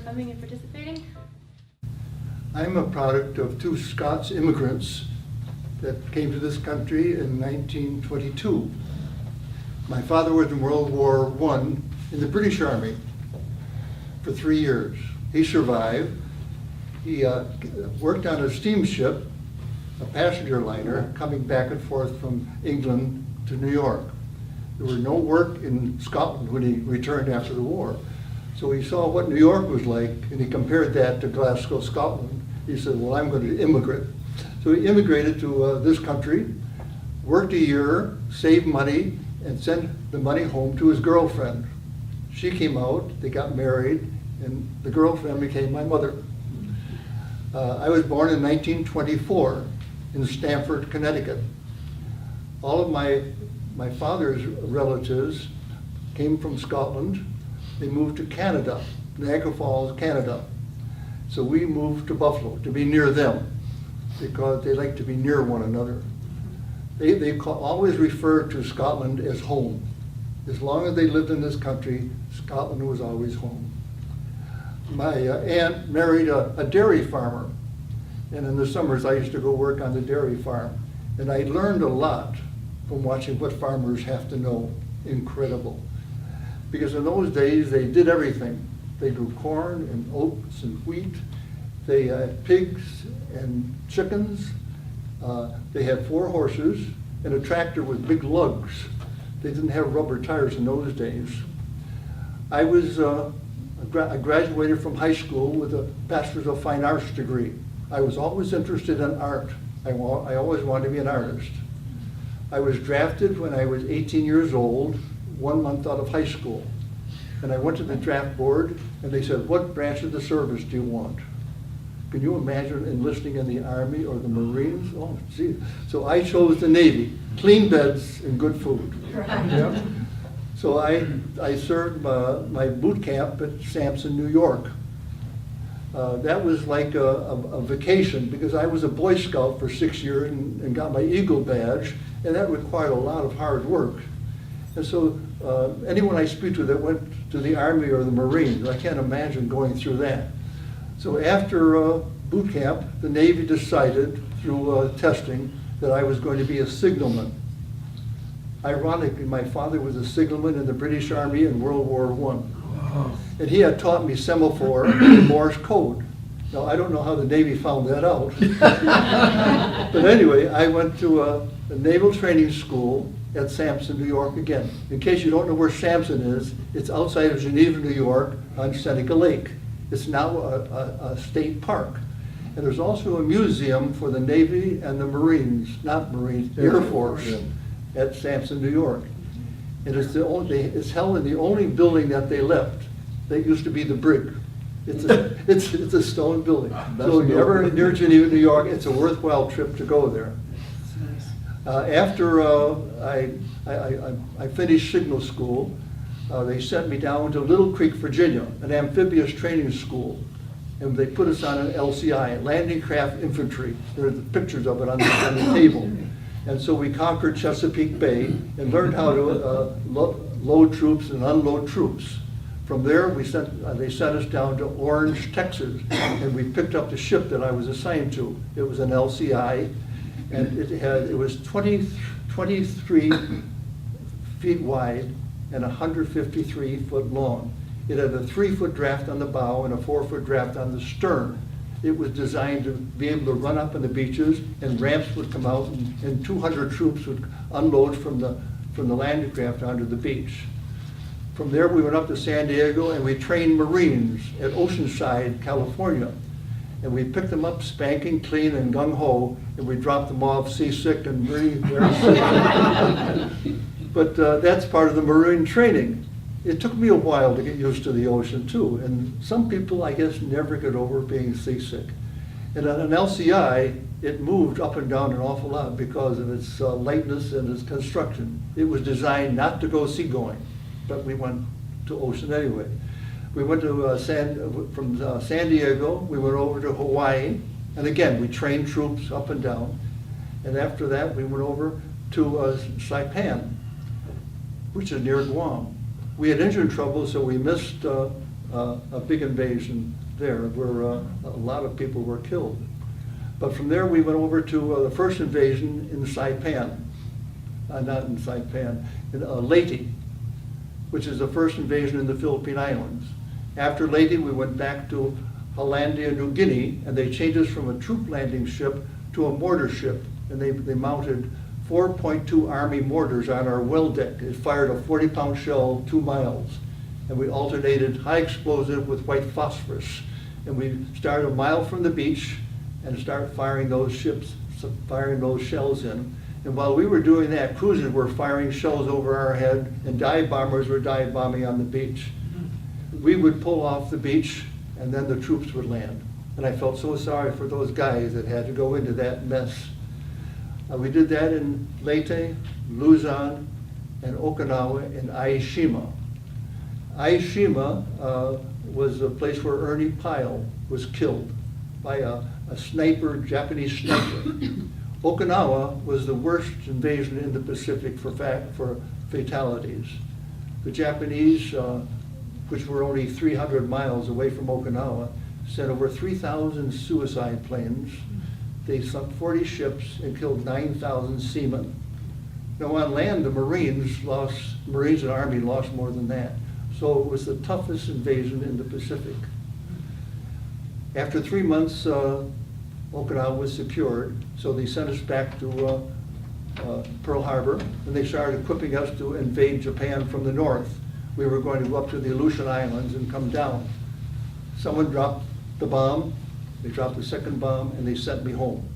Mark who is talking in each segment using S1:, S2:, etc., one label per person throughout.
S1: coming and participating.
S2: I'm a product of two Scots immigrants that came to this country in 1922. My father was in World War I in the British Army for 3 years. He survived. He worked on a steamship, a passenger liner, coming back and forth from England to New York. There was no work in Scotland when he returned after the war. So he saw what New York was like, and he compared that to Glasgow, Scotland. He said, well, I'm going to immigrate. So he immigrated to this country, worked a year, saved money, and sent the money home to his girlfriend. She came out, they got married, and the girlfriend became my mother. I was born in 1924 in Stamford, Connecticut. All of my father's relatives came from Scotland. They moved to Canada, Niagara Falls, Canada. So we moved to Buffalo to be near them because they like to be near one another. They always referred to Scotland as home. As long as they lived in this country, Scotland was always home. My aunt married a dairy farmer, and in the summers I used to go work on the dairy farm. And I learned a lot from watching what farmers have to know. Incredible. Because in those days they did everything. They grew corn and oats and wheat. They had pigs and chickens. They had 4 horses and a tractor with big lugs. They didn't have rubber tires in those days. I graduated from high school with a Bachelor's of Fine Arts degree. I was always interested in art. I always wanted to be an artist. I was drafted when I was 18 years old, 1 month out of high school. And I went to the draft board and they said, what branch of the service do you want? Can you imagine enlisting in the Army or the Marines? Oh, gee. So I chose the Navy, clean beds and good food.
S1: Right.
S2: Yeah. So I served my boot camp at Sampson, New York. That was like a vacation because I was a Boy Scout for 6 years and got my Eagle badge, and that required a lot of hard work. And so anyone I speak to that went to the Army or the Marines, I can't imagine going through that. So after boot camp, the Navy decided through testing that I was going to be a signalman. Ironically, my father was a signalman in the British Army in World War I. Wow. And he had taught me semaphore and Morse code. Now, I don't know how the Navy found that out. But anyway, I went to a naval training school at Sampson, New York again. In case you don't know where Sampson is, it's outside of Geneva, New York on Seneca Lake. It's now a state park. And there's also a museum for the Navy and the Marines, not Marines, Air Force, at Sampson, New York. And it's held in the only building that they left. That used to be the brig. It's a stone building. So if you're ever near Geneva, New York, it's a worthwhile trip to go there. After I finished signal school, they sent me down to Little Creek, Virginia, an amphibious training school. And they put us on an LCI, Landing Craft Infantry. There are the pictures of it on the table. And so we conquered Chesapeake Bay and learned how to load troops and unload troops. From there, they sent us down to Orange, Texas, and we picked up the ship that I was assigned to. It was an LCI, and it was 23 feet wide and 153 foot long. It had a 3-foot draft on the bow and a 4-foot draft on the stern. It was designed to be able to run up on the beaches, and ramps would come out, and 200 troops would unload from the landing craft onto the beach. From there, we went up to San Diego, and we trained Marines at Oceanside, California. And we picked them up spanking clean and gung-ho, and we dropped them off seasick and very, very sick. But that's part of the Marine training. It took me a while to get used to the ocean too, and some people, I guess, never get over being seasick. And on an LCI, it moved up and down an awful lot because of its lightness and its construction. It was designed not to go seagoing, but we went to ocean anyway. We went to from San Diego, we went over to Hawaii, and again, we trained troops up and down. And after that, we went over to Saipan, which is near Guam. We had engine trouble, so we missed a big invasion there where a lot of people were killed. But from there we went over to the first invasion in Saipan, not in Saipan, in Leyte, which is the first invasion in the Philippine Islands. After Leyte, we went back to Hollandia, New Guinea, and they changed us from a troop landing ship to a mortar ship. And they mounted 4.2 Army mortars on our well deck. It fired a 40-pound shell 2 miles. And we alternated high explosive with white phosphorus. And we started a mile from the beach and started firing those shells in. And while we were doing that, cruisers were firing shells over our head, and dive bombers were dive bombing on the beach. We would pull off the beach, and then the troops would land. And I felt so sorry for those guys that had to go into that mess. We did that in Leyte, Luzon, and Okinawa, and Aishima. Aishima was a place where Ernie Pyle was killed by a sniper, Japanese sniper. Okinawa was the worst invasion in the Pacific for fatalities. The Japanese, which were only 300 miles away from Okinawa, sent over 3,000 suicide planes. They sunk 40 ships and killed 9,000 seamen. Now on land, the Marines and Army lost more than that. So it was the toughest invasion in the Pacific. After 3 months, Okinawa was secured, so they sent us back to Pearl Harbor, and they started equipping us to invade Japan from the north. We were going to go up to the Aleutian Islands and come down. Someone dropped the bomb, they dropped the second bomb, and they sent me home.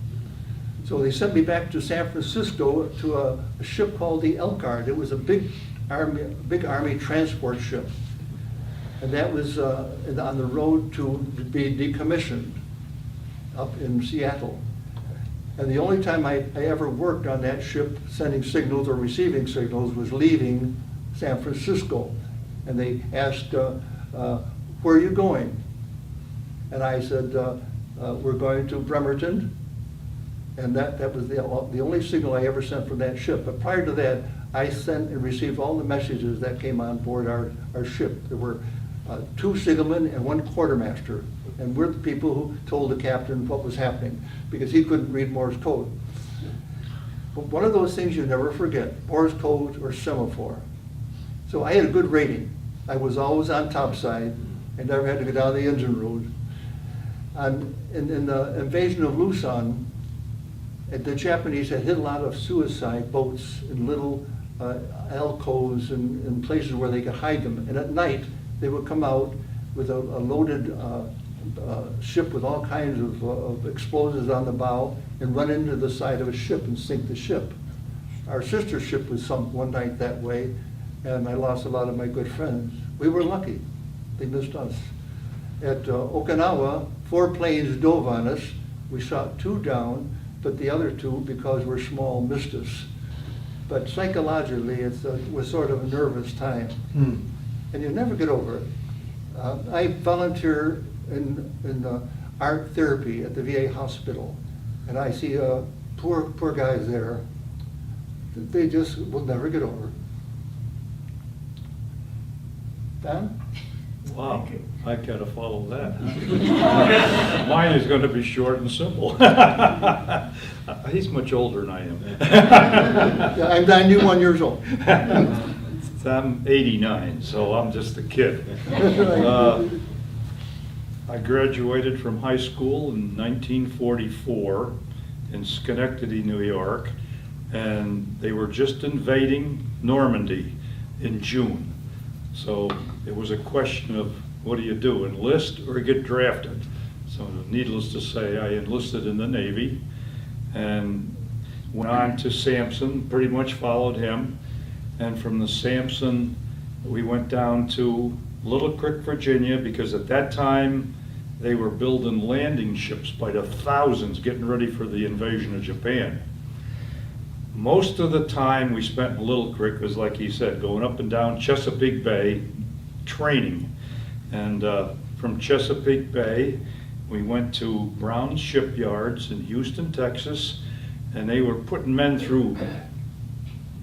S2: So they sent me back to San Francisco to a ship called the Elkhart. It was a big army transport ship. And that was on the road to be decommissioned up in Seattle. And the only time I ever worked on that ship sending signals or receiving signals was leaving San Francisco. And they asked, where are you going? And I said, we're going to Bremerton. And that was the only signal I ever sent from that ship. But prior to that, I sent and received all the messages that came on board our ship. There were 2 signalmen and 1 quartermaster. And we're the people who told the captain what was happening, because he couldn't read Morse code. But one of those things you never forget, Morse code or semaphore. So I had a good rating. I was always on topside. I never had to go down the engine room. And in the invasion of Luzon, the Japanese had hit a lot of suicide boats in little alcoves and places where they could hide them. And at night, they would come out with a loaded ship with all kinds of explosives on the bow and run into the side of a ship and sink the ship. Our sister ship was sunk one night that way, and I lost a lot of my good friends. We were lucky. They missed us. At Okinawa, 4 planes dove on us. We shot 2 down, but the other 2, because we're small, missed us. But psychologically, it was sort of a nervous time. And you never get over it. I volunteer in art therapy at the VA hospital, and I see poor guys there. They just will never get over it. Dan?
S1: Wow, I gotta follow that. Mine is gonna be short and simple. He's much older than I am.
S2: Yeah, I'm 91 years old.
S1: I'm 89, so I'm just a kid. I graduated from high school in 1944 in Schenectady, New York, and they were just invading Normandy in June. So it was a question of, what do you do, enlist or get drafted? So needless to say, I enlisted in the Navy and went on to Sampson, pretty much followed him. And from the Sampson, we went down to Little Creek, Virginia, because at that time, they were building landing ships by the thousands, getting ready for the invasion of Japan. Most of the time we spent in Little Creek was, like he said, going up and down Chesapeake Bay, training. And from Chesapeake Bay, we went to Brown Shipyards in Houston, Texas, and they were putting men through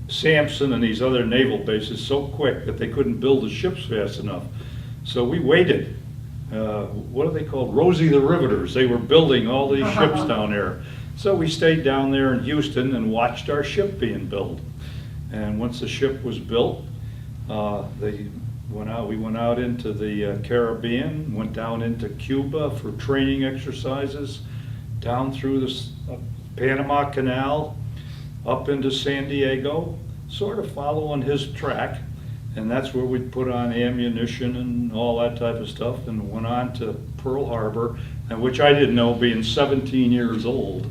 S1: Sampson and these other naval bases so quick that they couldn't build the ships fast enough. So we waited. What are they called? Rosie the Riveters. They were building all these ships down there. So we stayed down there in Houston and watched our ship being built. And once the ship was built, we went out into the Caribbean, went down into Cuba for training exercises, down through the Panama Canal, up into San Diego, sort of following his track. And that's where we'd put on ammunition and all that type of stuff, and went on to Pearl Harbor, and which I didn't know, being 17 years old.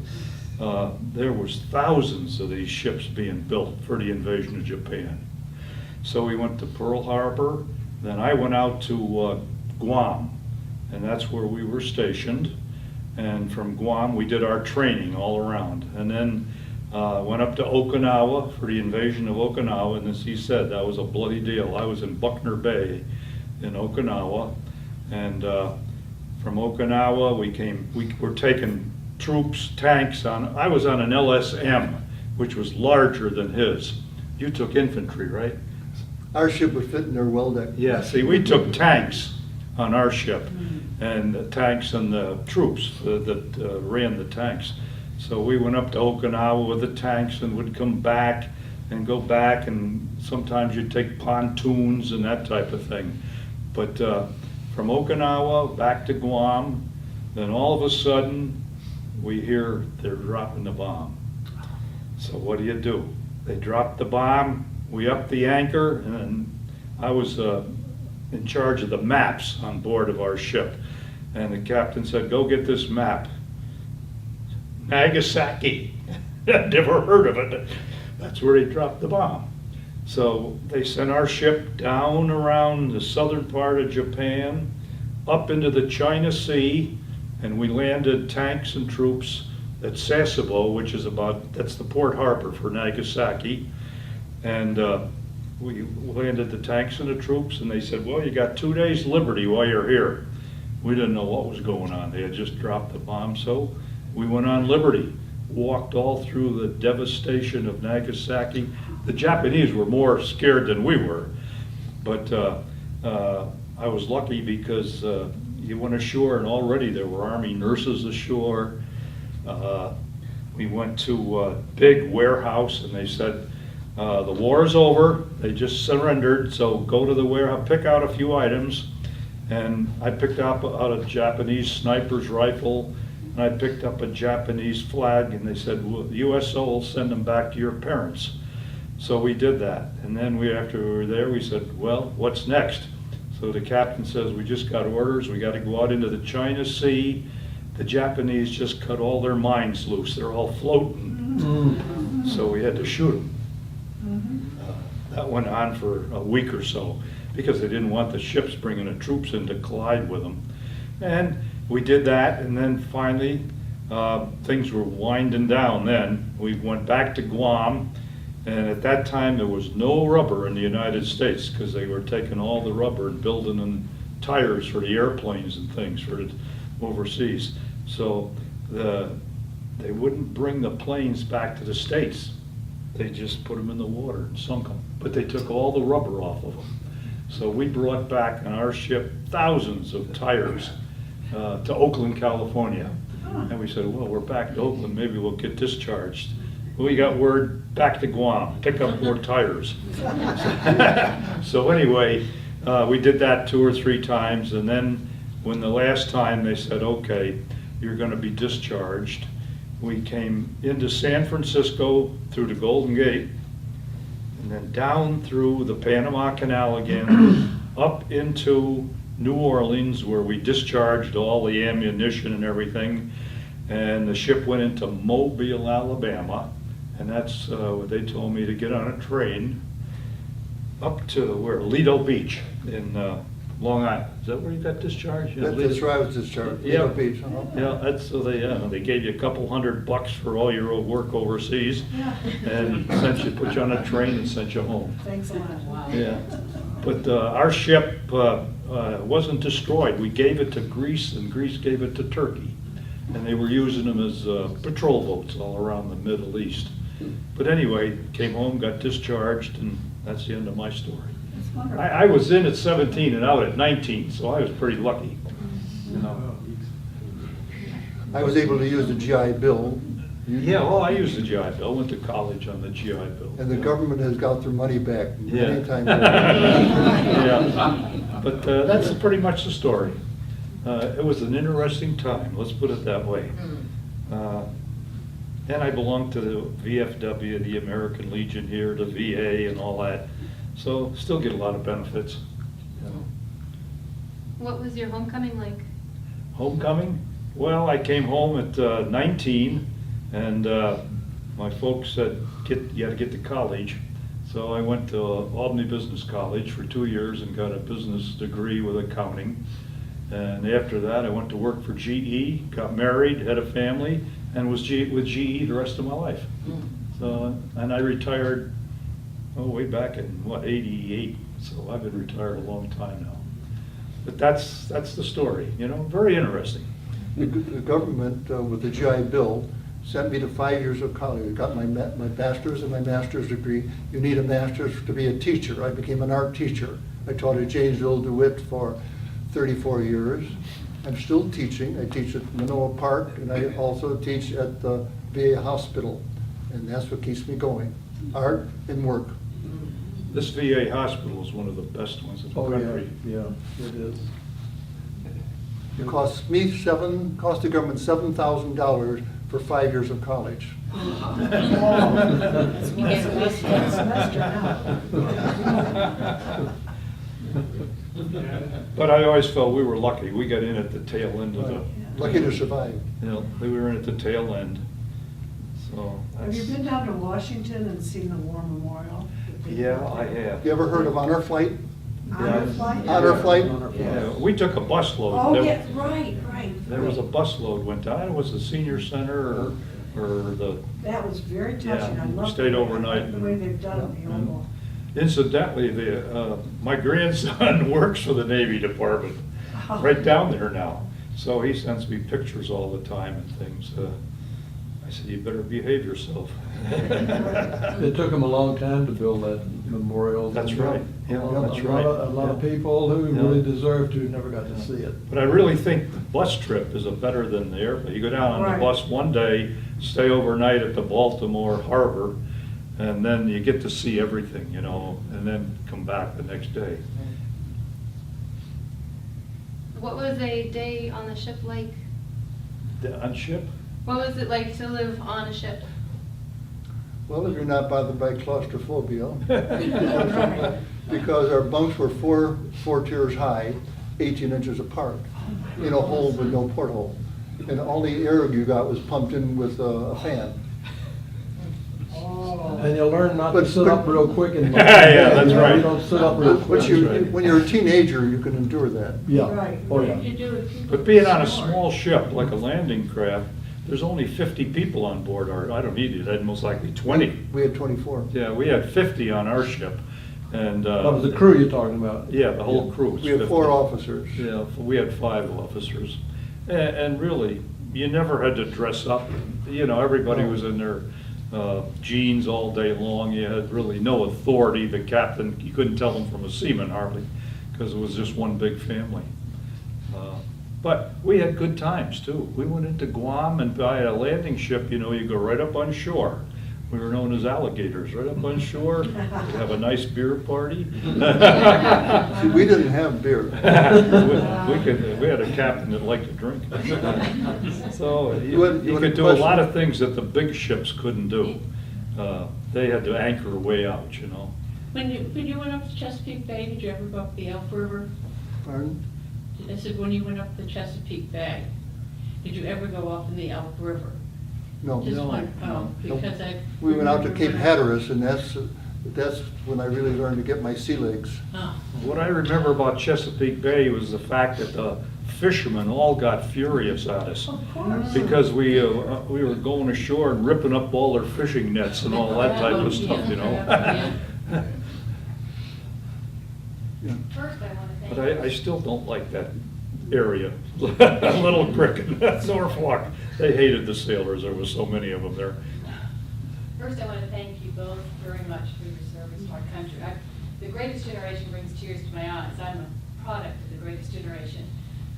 S1: There was thousands of these ships being built for the invasion of Japan. So we went to Pearl Harbor, then I went out to Guam, and that's where we were stationed. And from Guam, we did our training all around. And then went up to Okinawa for the invasion of Okinawa, and as he said, that was a bloody deal. I was in Buckner Bay in Okinawa, and from Okinawa we were taking troops, tanks on. I was on an LSM, which was larger than his. You took infantry, right?
S2: Our ship would fit in their well deck.
S1: Yeah, see, we took tanks on our ship, and the tanks and the troops that ran the tanks. So we went up to Okinawa with the tanks and would come back and go back, and sometimes you'd take pontoons and that type of thing. But from Okinawa back to Guam, then all of a sudden we hear they're dropping the bomb. So what do? They dropped the bomb, we upped the anchor, and I was in charge of the maps on board of our ship. And the captain said, "Go get this map." Nagasaki. I'd never heard of it. That's where they dropped the bomb. So they sent our ship down around the southern part of Japan, up into the China Sea, and we landed tanks and troops at Sasebo, which is that's the port harbor for Nagasaki. And we landed the tanks and the troops, and they said, "Well, you got 2 days liberty while you're here." We didn't know what was going on. They had just dropped the bomb, so we went on liberty, walked all through the devastation of Nagasaki. The Japanese were more scared than we were, but I was lucky because you went ashore and already there were Army nurses ashore. We went to a big warehouse and they said, "The war is over, they just surrendered, so go to the warehouse, pick out a few items." And I picked up out a Japanese sniper's rifle, and I picked up a Japanese flag, and they said, "Well, the USO will send them back to your parents." So we did that. And then after we were there, we said, "Well, what's next?" So the captain says, "We just got orders, we got to go out into the China Sea. The Japanese just cut all their mines loose, they're all floating." So we had to shoot them. That went on for a week or so, because they didn't want the ships bringing the troops in to collide with them. And we did that, and then finally, things were winding down then. We went back to Guam, and at that time there was no rubber in the United States, because they were taking all the rubber and building them tires for the airplanes and things for the overseas. So they wouldn't bring the planes back to the States. They just put them in the water and sunk them. But they took all the rubber off of them. So we brought back on our ship thousands of tires to Oakland, California. And we said, "Well, we're back to Oakland, maybe we'll get discharged." We got word back to Guam, pick up more tires. So anyway, we did that 2 or 3 times, and then when the last time they said, "Okay, you're going to be discharged," we came into San Francisco through the Golden Gate, and then down through the Panama Canal again, up into New Orleans, where we discharged all the ammunition and everything, and the ship went into Mobile, Alabama, and that's what they told me to get on a train up to Lido Beach in Long Island. Is that where you got discharged? Yeah,
S2: That's where I was discharged,
S1: Yeah.
S2: Lido Beach.
S1: Yeah, that's so they gave you a couple $100 for all your work overseas, and put you on a train and sent you home.
S3: Thanks a lot. Wow.
S1: Yeah, but our ship wasn't destroyed. We gave it to Greece, and Greece gave it to Turkey, and they were using them as patrol boats all around the Middle East. But anyway, came home, got discharged, and that's the end of my story.
S3: That's
S1: I was in at 17 and out at 19, so I was pretty lucky. You know.
S2: I was able to use the GI Bill.
S1: Yeah, well, I used the GI Bill, went to college on the GI Bill.
S2: And the government has got their money back
S1: Yeah.
S2: many times.
S1: Yeah, but that's pretty much the story. It was an interesting time, let's put it that way. And I belonged to the VFW, the American Legion here, the VA and all that. So still get a lot of benefits. You know.
S3: What was your homecoming like?
S1: Homecoming? Well, I came home at 19 and my folks said, you gotta get to college. So I went to Albany Business College for 2 years and got a business degree with accounting. And after that, I went to work for GE, got married, had a family, and was with GE the rest of my life. So, and I retired, way back in, 88. So I've been retired a long time now. But that's the story, you know, very interesting.
S2: The government, with the GI Bill, sent me to 5 years of college. I got my bachelor's and my master's degree. You need a master's to be a teacher. I became an art teacher. I taught at Janesville DeWitt for 34 years. I'm still teaching. I teach at Manoa Park, and I also teach at the VA hospital. And that's what keeps me going, art and work.
S1: This VA hospital is one of the best ones in the country.
S4: Yeah, it is.
S2: It cost the government $7,000 for 5 years of college.
S1: But I always felt we were lucky. We got in at the tail end of the,
S2: Lucky to survive.
S1: you know, we were in at the tail end. So
S5: Have you
S1: that's,
S5: been down to Washington and seen the War Memorial?
S1: yeah, I have.
S2: You ever heard of Honor Flight?
S5: Honor Flight?
S2: Honor Flight?
S1: Yeah, we took a bus load.
S5: Oh,
S1: There-
S5: yeah, right.
S1: There was a bus load went down. It was the senior center or the,
S5: That was very touching.
S1: Yeah,
S5: I
S1: we
S5: love
S1: stayed overnight.
S5: the way they've done it, the oval.
S1: incidentally, my grandson works for the Navy Department, right down there now. So he sends me pictures all the time and things. I said, you better behave yourself.
S4: It took them a long time to build that memorial.
S1: That's right. Yeah, that's right.
S4: A lot of people who
S1: Yeah.
S4: really deserve to never got to see it.
S1: But I really think the bus trip is better than the airplane. You go down on the
S5: Right.
S1: bus one day, stay overnight at the Baltimore Harbor, and then you get to see everything, you know, and then come back the next day.
S3: What was a day on the ship like?
S1: On ship?
S3: What was it like to live on a ship?
S2: Well, if you're not bothered by claustrophobia, because our bunks were four tiers high, 18 inches apart, in a hole with no porthole. And all the air you got was pumped in with a fan.
S4: And you'll learn not to
S2: But-
S4: sit up real quick in.
S1: Yeah, that's right.
S4: You don't sit up real quick.
S2: When you're a teenager, you can endure that.
S4: Yeah.
S5: Right.
S4: Oh, yeah.
S1: But being on a small ship, like a landing craft, there's only 50 people on board. I don't need it, I'd most likely 20.
S2: We had 24.
S1: Yeah, we had 50 on our ship, and.
S4: That was the crew you're talking about.
S1: Yeah, the whole crew was
S2: We had
S1: 50.
S2: 4 officers.
S1: Yeah, we had 5 officers. And really, you never had to dress up. You know, everybody was in their jeans all day long. You had really no authority. The captain, you couldn't tell him from a seaman hardly, because it was just one big family. But we had good times too. We went into Guam, and by a landing ship, you know, you go right up on shore. We were known as alligators, right up on shore. We'd have a nice beer party.
S2: See, we didn't have beer.
S1: We had a captain that liked to drink. So
S2: You had
S1: you
S2: a
S1: could do a lot
S2: question?
S1: of things that the big ships couldn't do. They had to anchor way out, you know.
S6: When you went up to Chesapeake Bay, did you ever go up the Elk River?
S2: Pardon?
S6: I said, when you went up the Chesapeake Bay, did you ever go up in the Elk River?
S2: No.
S6: Just one,
S2: No.
S6: because I.
S2: We went out to
S6: remember
S2: Cape
S6: when I-
S2: Hatteras, and that's when I really learned to get my sea legs.
S6: Oh.
S1: What I remember about Chesapeake Bay was the fact that the fishermen all got furious at us.
S5: Of course.
S1: Because we were going ashore and ripping up all their fishing nets and all that type of stuff, you know?
S6: Yeah.
S3: First, I want to thank.
S1: But I still don't like that area. Little Creek and Norfolk, they hated the sailors, there was so many of them there.
S6: First, I want to thank you both very much for your service to our country. the greatest generation brings tears to my eyes. I'm a product of the greatest generation.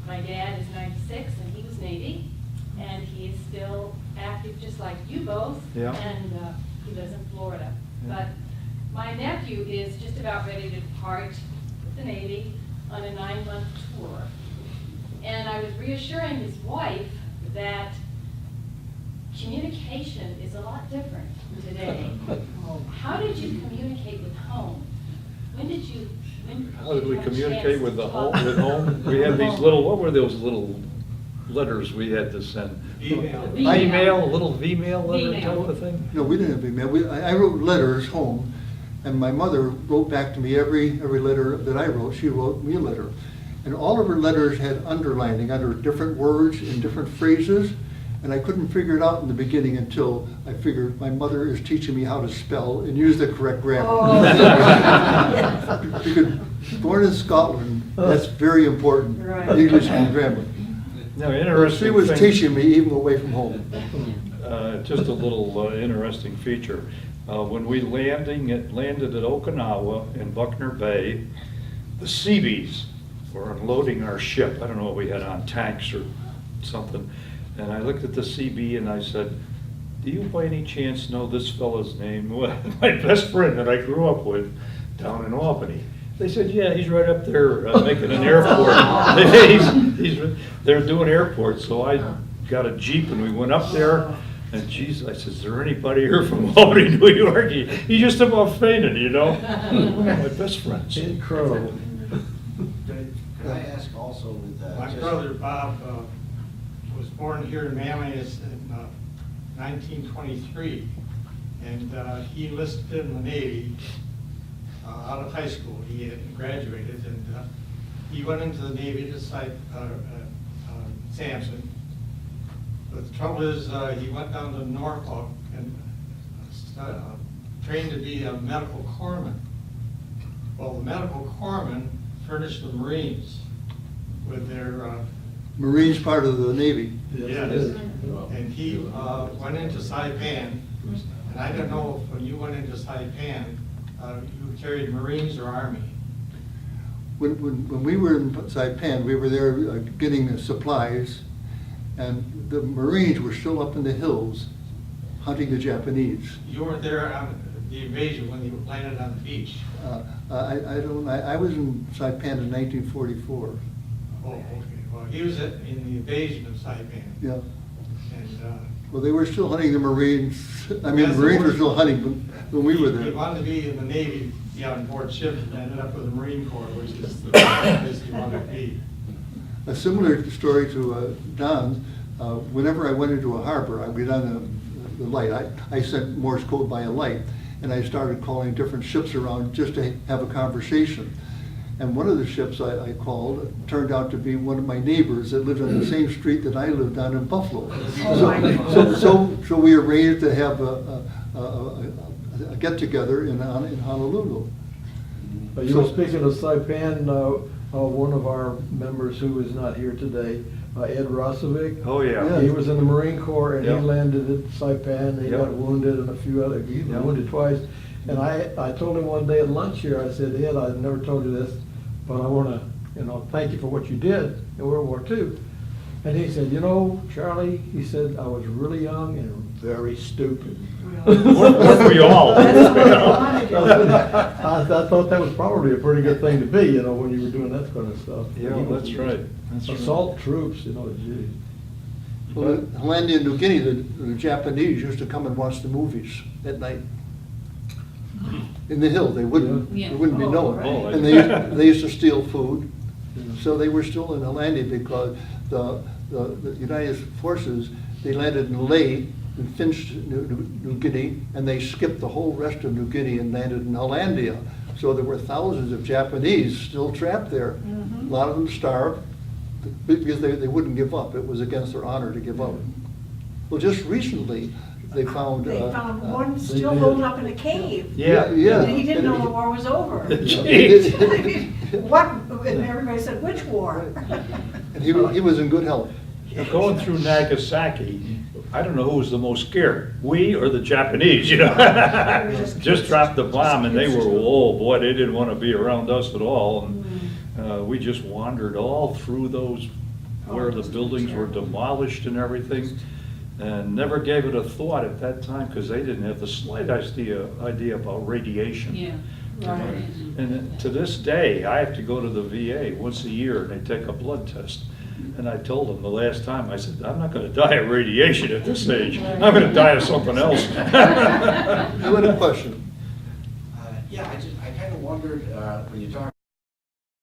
S6: My dad is 96 and he was Navy, and he is still active just like you both.
S1: Yeah.
S6: And he lives in Florida.
S1: Yeah.
S6: But my nephew is just about ready to depart with the Navy on a 9-month tour. And I was reassuring his wife that communication is a lot different today. How did you communicate with home? When did you
S1: How did we
S6: have a
S1: communicate
S6: chance
S1: with
S6: to
S1: the
S6: talk?
S1: home, with home? We had these little, what were those little letters we had to send?
S7: Email.
S1: V-mail, a little V-mail letter
S6: V-mail.
S1: type of thing?
S2: No, we didn't have email. I wrote letters home, and my mother wrote back to me every letter that I wrote. She wrote me a letter. And all of her letters had underlining under different words and different phrases, and I couldn't figure it out in the beginning until I figured my mother is teaching me how to spell and use the correct grammar.
S5: Oh.
S2: Because born in Scotland, that's very important,
S5: Right.
S2: English and grammar.
S1: No, interesting
S2: She was
S1: thing.
S2: teaching me even away from home.
S1: Just a little interesting feature. When we landed at Okinawa in Buckner Bay, the Seabees were unloading our ship. I don't know what we had on, tanks or something. And I looked at the CB and I said, "Do you by any chance know this fellow's name?" Well, my best friend that I grew up with down in Albany. They said, "Yeah, he's right up there making an airport." They're doing airports. So I got a Jeep and we went up there. And geez, I said, "Is there anybody here from Albany, New York?" He just about fainted, you know. One of my best friends.
S4: Incredible.
S7: Can I ask also with
S8: My
S7: just-
S8: brother Bob was born here in Manlius in 1923, and he enlisted in the Navy out of high school. He had graduated, and he went into the Navy to cite Sampson. But the trouble is, he went down to Norfolk and trained to be a medical corpsman. Well, the medical corpsman furnished the Marines with their
S2: Marines part of the Navy.
S8: yes, and he went into Saipan, and I don't know if when you went into Saipan, you carried Marines or Army.
S2: When we were in Saipan, we were there getting supplies, and the Marines were still up in the hills hunting the Japanese.
S8: You weren't there on the invasion when you landed on the beach.
S2: I was in Saipan in 1944.
S8: Oh, okay. Well, he was in the invasion of Saipan.
S2: Yeah.
S8: And
S2: Well, they were still hunting the Marines. I mean,
S8: Yes,
S2: the
S8: they
S2: Marines
S8: were.
S2: were still hunting when we were
S8: he
S2: there.
S8: wanted to be in the Navy, be on board ship, and ended up with the Marine Corps, which is the place he wanted to be.
S2: A similar story to Don's. Whenever I went into a harbor, I would get on the light. I sent Morse code by a light, and I started calling different ships around just to have a conversation. And one of the ships I called turned out to be one of my neighbors that lived on the same street that I lived on in Buffalo.
S5: Oh, my God.
S2: So we arranged to have a get-together in Honolulu.
S4: You were speaking of Saipan, one of our members who is not here today, Ed Rosovic.
S1: Oh, yeah.
S4: He was in the Marine Corps and he
S1: Yeah.
S4: landed at Saipan. He
S1: Yeah.
S4: got wounded and a few other, he was
S1: Yeah.
S4: wounded twice. And I told him one day at lunch here, I said, "Ed, I've never told you this, but I want to, thank you for what you did in World War II." And he said, "Charlie," he said, "I was really young and very stupid."
S1: Weren't we all?
S5: That's what I wanted to
S4: I thought that was probably a pretty good thing to be, when you were doing that kind of stuff.
S1: Yeah, that's right. That's right.
S4: Assault troops, geez.
S2: Well, in Hollandia, New Guinea, the Japanese used to come and watch the movies at night. In the hill, they wouldn't
S6: Yeah.
S2: be known.
S1: Oh,
S2: And they used to steal food. So they were still in Hollandia because the United Forces, they landed in Lae, in Finch, New Guinea, and they skipped the whole rest of New Guinea and landed in Hollandia. So there were thousands of Japanese still trapped there. A lot of them starved because they wouldn't give up. It was against their honor to give up. Well, just recently, they found.
S5: They found one
S4: They
S5: still
S4: did.
S5: holed up in a cave.
S1: Yeah.
S2: Yeah.
S5: And he didn't know the war was over.
S1: Jeez.
S5: What, and everybody said, which war?
S2: And he was in good health.
S1: Going through Nagasaki, I don't know who was the most scared, we or the Japanese, you know?
S5: were just
S1: Just
S5: kids.
S1: dropped the bomb and they
S5: Just
S1: were,
S5: kids.
S1: oh boy, they didn't want to be around us at all. And
S5: Mm.
S1: we just wandered all through those,
S5: Oh,
S1: where
S5: it
S1: the
S5: must have been
S1: buildings were
S5: terrible.
S1: demolished and everything. And never gave it a thought at that time because they didn't have the slightest idea about radiation.
S6: Yeah.
S5: Right.
S1: And to this day, I have to go to the VA once a year and they take a blood test. And I told them the last time, I said, I'm not gonna die of radiation at this age. I'm gonna die of something else.
S2: You had a question?